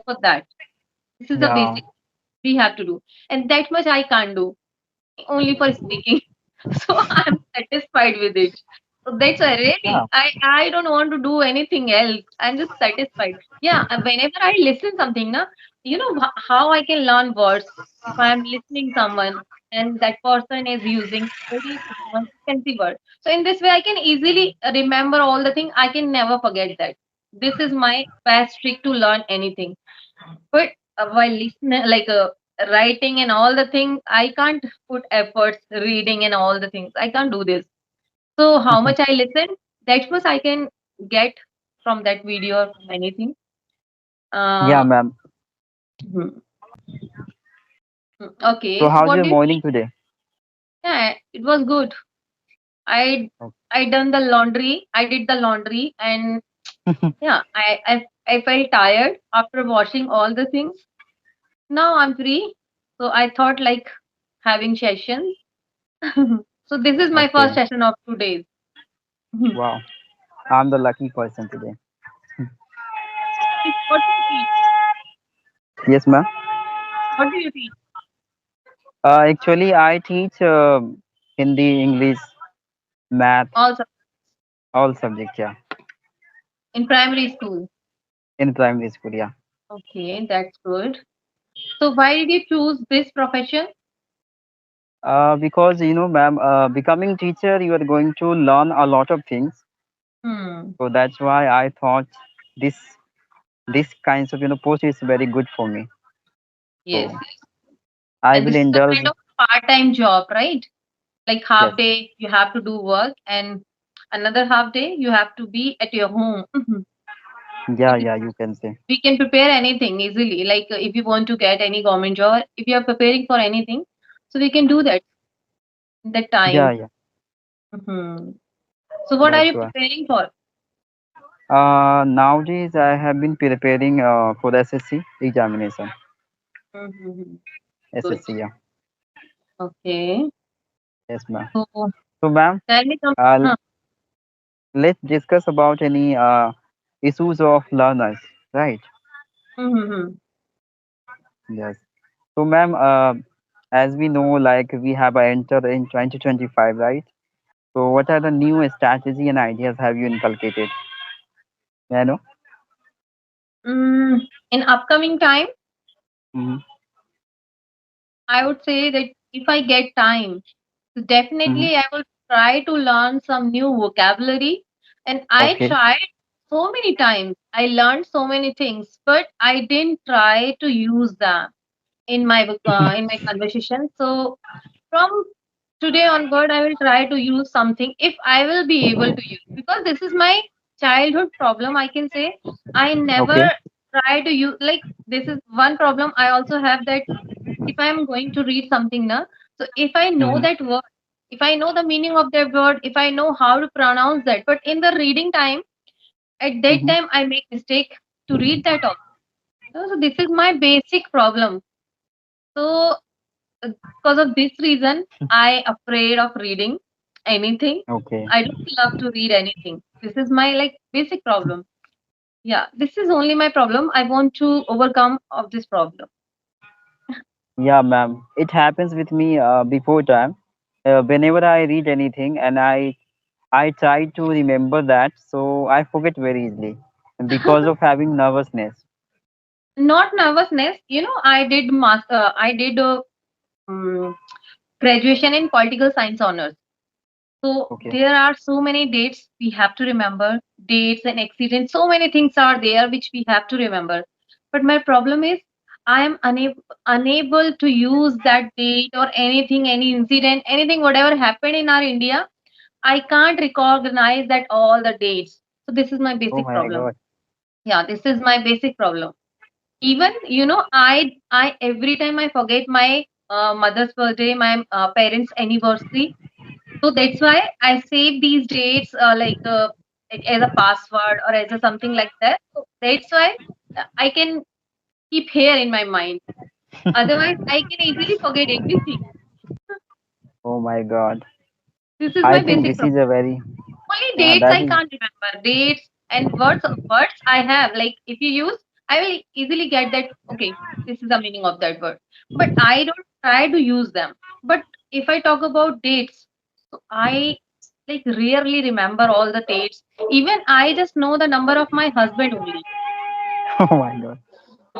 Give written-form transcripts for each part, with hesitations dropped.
for that. This is the Yeah. basic we have to do, and that much I can't do only for speaking. So I'm satisfied with it. So that's why Yeah. really I don't want to do anything else. I'm just satisfied. Yeah, whenever I listen something, na, how I can learn words if I'm listening someone and that person is using very fancy word. So in this way, I can easily remember all the thing. I can never forget that. This is my best trick to learn anything. But while listening, like writing and all the things, I can't put efforts reading and all the things. I can't do this. So how much I listen, that much I can get from that video or from anything. Yeah, Uh, ma'am. mhm. So Okay. So how's what your do you morning think? today? Yeah, it was good. I I done the laundry. I did the laundry, and yeah, I felt tired after washing all the things. Now I'm free. So I thought like having sessions. So this is my Okay. first session of 2 days. Mhm. Wow. I'm the lucky person today. What do you teach? Yes, ma'am. What do you teach? Actually, I teach Hindi, English, math, Also all subjects. Yeah, in primary school. in primary school. Yeah. Okay, that's good. So why did you choose this profession? Because ma'am, becoming teacher, you are going to learn a lot of things. Hmm. So that's why I thought this this kinds of post is very good for me. Yes. So I And will this is a indulge. kind of part-time job, right? Like Yes. half day you have to do work and another half day you have to be at your home. Yeah, Because yeah, you can say. we can prepare anything easily. Like if you want to get any government job, if you are preparing for anything, so we can do that in that Yeah, time. yeah. Hmm. So what are That's you why. preparing for? Nowadays I have been preparing for the SSC examination. Mm-hmm. Good. SSC, yeah. Okay. Yes, ma'am. So So, ma'am, tell me some. uh, Huh. let's discuss about any issues of learners, right? Mm-hmm. Yes. So, ma'am, as we know, like we have entered in 2025, right? So, what are the new strategy and ideas have you inculcated? May I know? In upcoming time, Mm-hmm. I would say that if I get time, so Mm-hmm. definitely I will try to learn some new vocabulary. And I Okay. tried so many times. I learned so many things, but I didn't try to use them in my conversation. So from today onward, I will try to use something if I will be able to use, because this is my childhood problem. I can say I Okay. never try to use, like, this is one problem I also have, that if I'm going to read something now, so if I know Mm-hmm. that word, if I know the meaning of that word, if I know how to pronounce that, but in the reading time, at that Mm-hmm. time I make mistake to read that also. So this is my basic problem. So because of this reason, I afraid of reading anything. Okay. I don't love to read anything. This is my like basic problem. Yeah, this is only my problem. I want to overcome of this problem. Yeah, ma'am. It happens with me before time. Whenever I read anything and I try to remember that, so I forget very easily because of having nervousness. Not nervousness. I did master. I did um, graduation in political science honors. So Okay. there are so many dates we have to remember, dates and accidents. So many things are there which we have to remember. But my problem is I am unable to use that date or anything, any incident, anything, whatever happened in our India. I can't recognize that all the dates. So this is my Oh basic my problem. God. Yeah, this is my basic problem. Even I every time I forget my mother's birthday, my parents' anniversary, so that's why I save these dates as a password or as a something like that. So that's why I can keep here in my mind. Otherwise, I can easily forget everything. Oh my God. This is I my think basic this is problem. a very, Only yeah, dates that I is, can't remember. Dates and words I have. Like if you use I will easily get that, okay, this is the meaning of that word. But I don't try to use them. But if I talk about dates, so I like rarely remember all the dates. Even I just know the number of my husband only. Oh my God.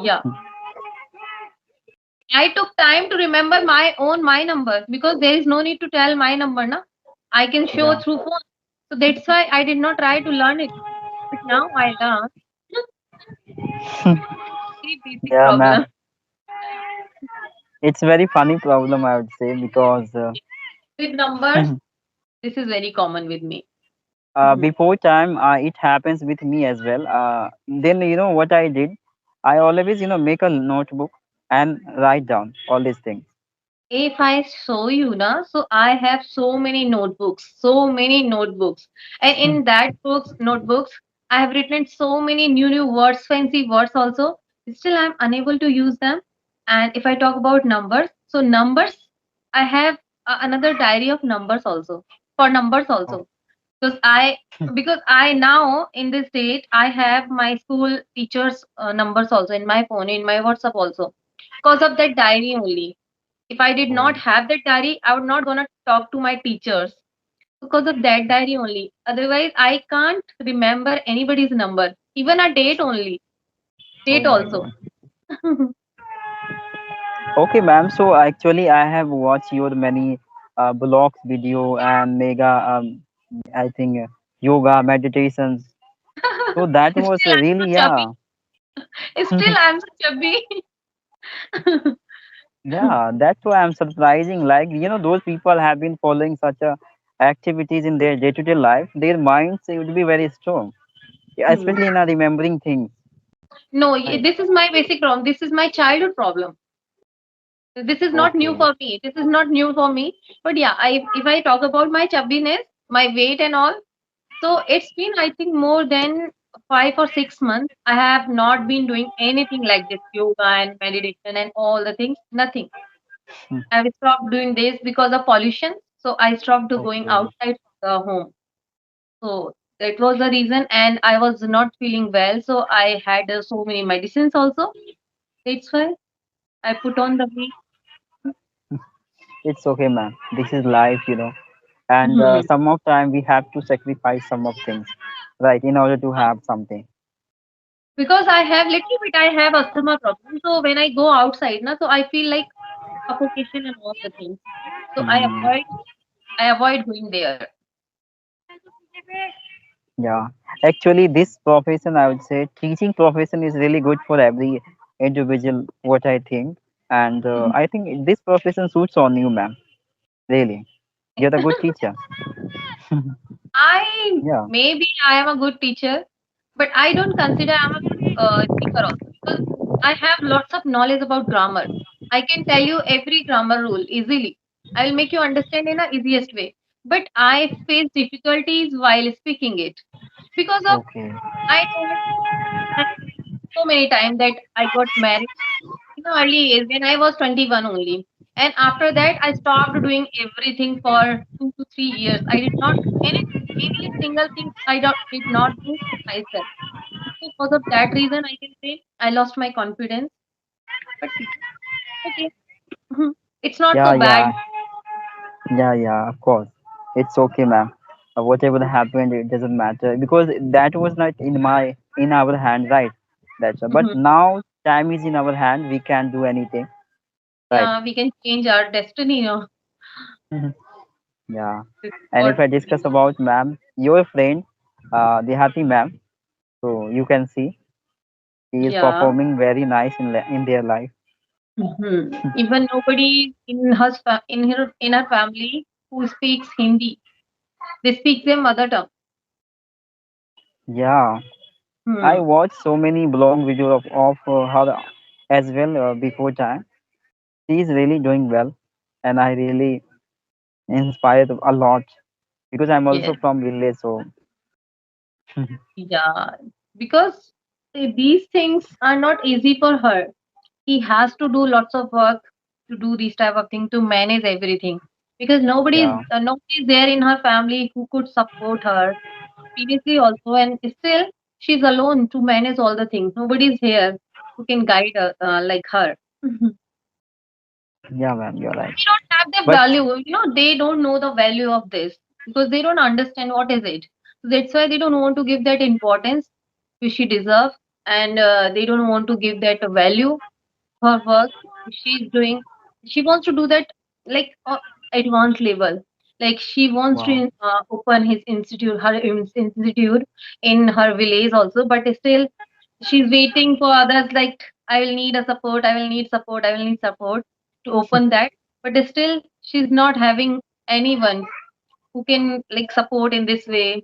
Yeah. I took time to remember my number because there is no need to tell my number, na. I can show Yeah. through phone. So that's why I did not try to learn it. But now I learn. Very basic Yeah, problem. ma'am. It's very funny problem, I would say, because With numbers, this is very common with me. Mhm. before time, it happens with me as well. Then you know what I did? I always, make a notebook and write down all these things. If I show you na, so I have so many notebooks, and in that notebooks, I have written so many new words, fancy words also. Still, I'm unable to use them. And if I talk about numbers, so numbers, I have another diary of numbers also for numbers Oh, also because I now in this date I have my school teachers numbers also in my phone in my WhatsApp also because of that diary only. If I did oh, not have that diary, I would not gonna talk to my teachers because of that diary only. Otherwise, I can't remember anybody's number, even a date only. oh Date my also. God. Okay, ma'am. So actually, I have watched your many blogs, video, and mega. I think yoga meditations. So that was Still, I'm really, so chubby. yeah. Still, I'm so chubby. Yeah, that's why I'm surprising. Like, those people have been following such a activities in their day-to-day life. Their minds would be very strong, yeah, Hmm. especially in remembering things. No, Right. this is my basic problem. This is my childhood problem. This is not new Okay. for me. This is not new for me. But yeah, if I talk about my chubbiness, my weight and all, so it's been I think more than 5 or 6 months. I have not been doing anything like this yoga and meditation and all the things. Nothing. Hmm. I've stopped doing this because of pollution. So I stopped to going Okay. outside the home. So that was the reason, and I was not feeling well. So I had so many medicines also. That's why I put on the weight. It's okay, ma'am. This is life. And some of time we have to sacrifice some of things, right, in order to have something. Because I have little bit I have asthma problem. So when I go outside, na, so I feel like suffocation and all the things. So Hmm. I avoid going there. Yeah. Actually, this profession, I would say, teaching profession is really good for every individual, what I think. And I think this profession suits on you, ma'am. Really. You're the good teacher. I Yeah. maybe I am a good teacher, but I don't consider I'm a good speaker also because I have lots of knowledge about grammar. I can tell you every grammar rule easily. I will make you understand in a easiest way. But I face difficulties while speaking it because of Okay. I told so many times that I got married in the early age when I was 21 only. And after that, I stopped doing everything for 2 to 3 years. I did not do any single thing did not do for myself. So because of that reason, I can say I lost my confidence. But okay, it's not Yeah, so bad. yeah, yeah, of course. It's okay, ma'am. Whatever happened, it doesn't matter because that was not in our hand, right? But now time is in our hand. We can do anything, right? Yeah, we can change our destiny. Mhm. Yeah. This is And if what I discuss about ma'am, your friend, the happy ma'am, so you can see he is yeah. performing very nice in their life. Even nobody in her family who speaks Hindi. They speak their mother tongue. Yeah, I Hmm. watched so many blog videos of her as well before time. She is really doing well, and I really inspired a lot because I'm also Yes. from village. So Yeah. Because these things are not easy for her. He has to do lots of work to do these type of thing to manage everything. Because yeah, nobody is there in her family who could support her previously also, and still she's alone to manage all the things. Nobody's here who can guide her like her. Yeah, ma'am, you're right. They don't have the But value, they don't know the value of this because they don't understand what is it. So that's why they don't want to give that importance which she deserves, and they don't want to give that value her work she's doing. She wants to do that like advanced level. Like she wants wow. to open his institute, her institute in her village also, but still she's waiting for others. Like I will need a support, I will need support, I will need support to open that. But still she's not having anyone who can like support in this way.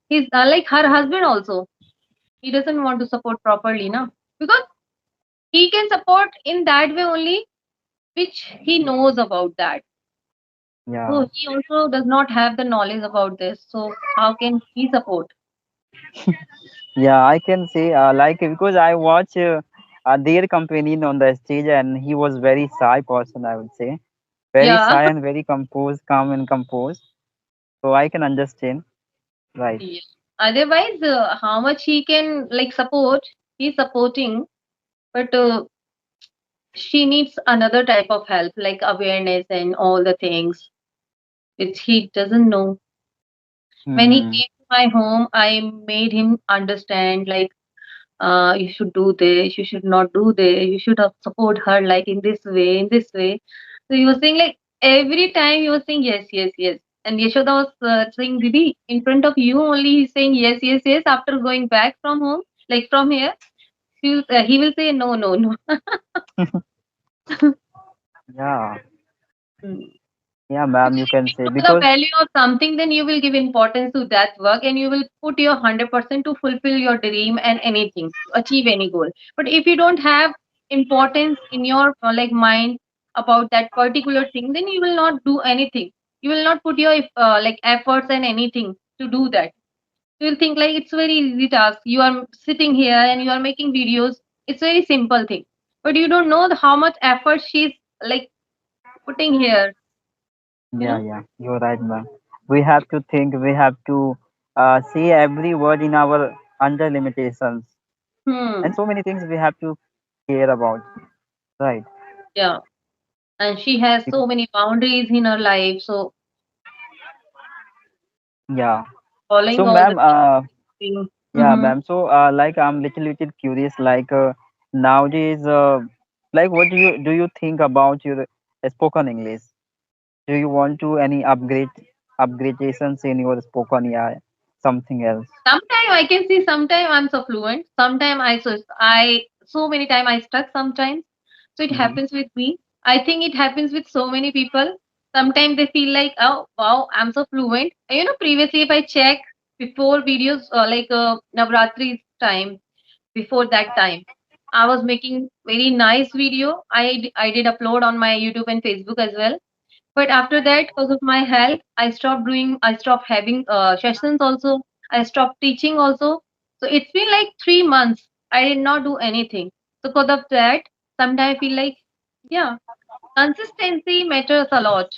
He's like her husband also. He doesn't want to support properly, now because he can support in that way only which he knows about that. Yeah. So he also does not have the knowledge about this. So how can he support? Yeah, I can say like because I watch their companion on the stage, and he was very shy person, I would say, very Yeah. shy and very composed, calm and composed. So I can understand, right? Yeah. Otherwise, how much he can like support, he's supporting, but she needs another type of help, like awareness and all the things which he doesn't know. When he Mm-hmm. came to my home, I made him understand like you should do this, you should not do this, you should support her like in this way, in this way. So he was saying like every time he was saying yes, yes, yes. And Yashoda was saying, Didi, in front of you only he's saying yes, yes, yes. After going back from home, like from here, he will say no, no, no. Yeah, Mm. yeah, ma'am, Because you if can you say know the because value of something, then you will give importance to that work and you will put your 100% to fulfill your dream and anything, to achieve any goal. But if you don't have importance in your like mind about that particular thing, then you will not do anything. You will not put your like efforts and anything to do that. You will think like it's very easy task. You are sitting here and you are making videos. It's very simple thing. But you don't know how much effort she's like putting here, you yeah, know? yeah, you're right, ma'am. We have to think, we have to see every word in our under limitations, and Hmm. so many things we have to care about, right? Yeah. And she has Bec- so many boundaries in her life. So Yeah. following So, all the ma'am, things. yeah, Mm-hmm. ma'am. So, like, I'm little curious. Like, nowadays, like, what do you think about your spoken English? Do you want to any upgradations in your spoken, yeah, something else? Sometimes I can see sometime I'm so fluent. Sometimes I so many time I stuck sometimes. So it Mm-hmm. happens with me. I think it happens with so many people. Sometimes they feel like, oh wow, I'm so fluent. And, previously if I check before videos like Navratri time, before that time, I was making very nice video. I did upload on my YouTube and Facebook as well. But after that, because of my health, I stopped having sessions also. I stopped teaching also. So it's been like 3 months. I did not do anything. So because of that, sometimes I feel like, yeah, consistency matters a lot.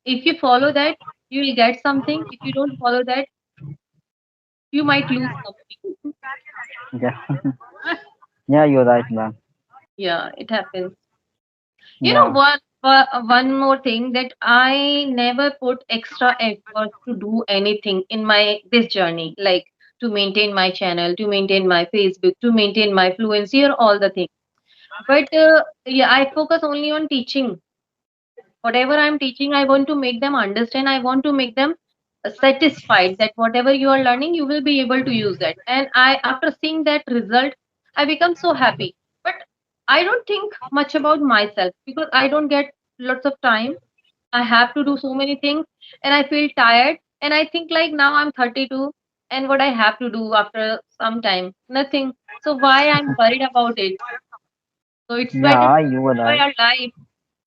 If you follow that, you will get something. If you don't follow that, you might lose something. Yeah, yeah, you're right, ma'am. Yeah, it happens. Yeah, One more thing that I never put extra effort to do anything in my this journey, like to maintain my channel, to maintain my Facebook, to maintain my fluency or all the things. But yeah, I focus only on teaching. Whatever I'm teaching, I want to make them understand. I want to make them satisfied that whatever you are learning, you will be able to use that. And after seeing that result, I become so happy. But I don't think much about myself because I don't get lots of time. I have to do so many things and I feel tired. And I think like now I'm 32 and what I have to do after some time? Nothing. So why I'm worried about it? So it's better yeah, to you were enjoy right. our life.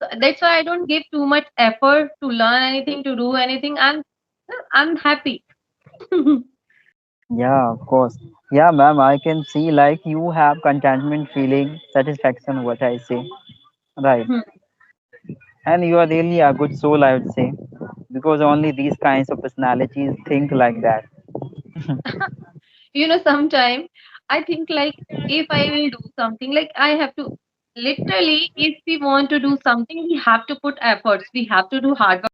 So that's why I don't give too much effort to learn anything, to do anything. I'm happy. Yeah, of course. Yeah, ma'am, I can see like you have contentment, feeling, satisfaction, what I say. Right. Hmm. And you are really a good soul, I would say, because only these kinds of personalities think like that. Sometime I think like if I will do something, like I have to literally, if we want to do something, we have to put efforts. We have to do hard work.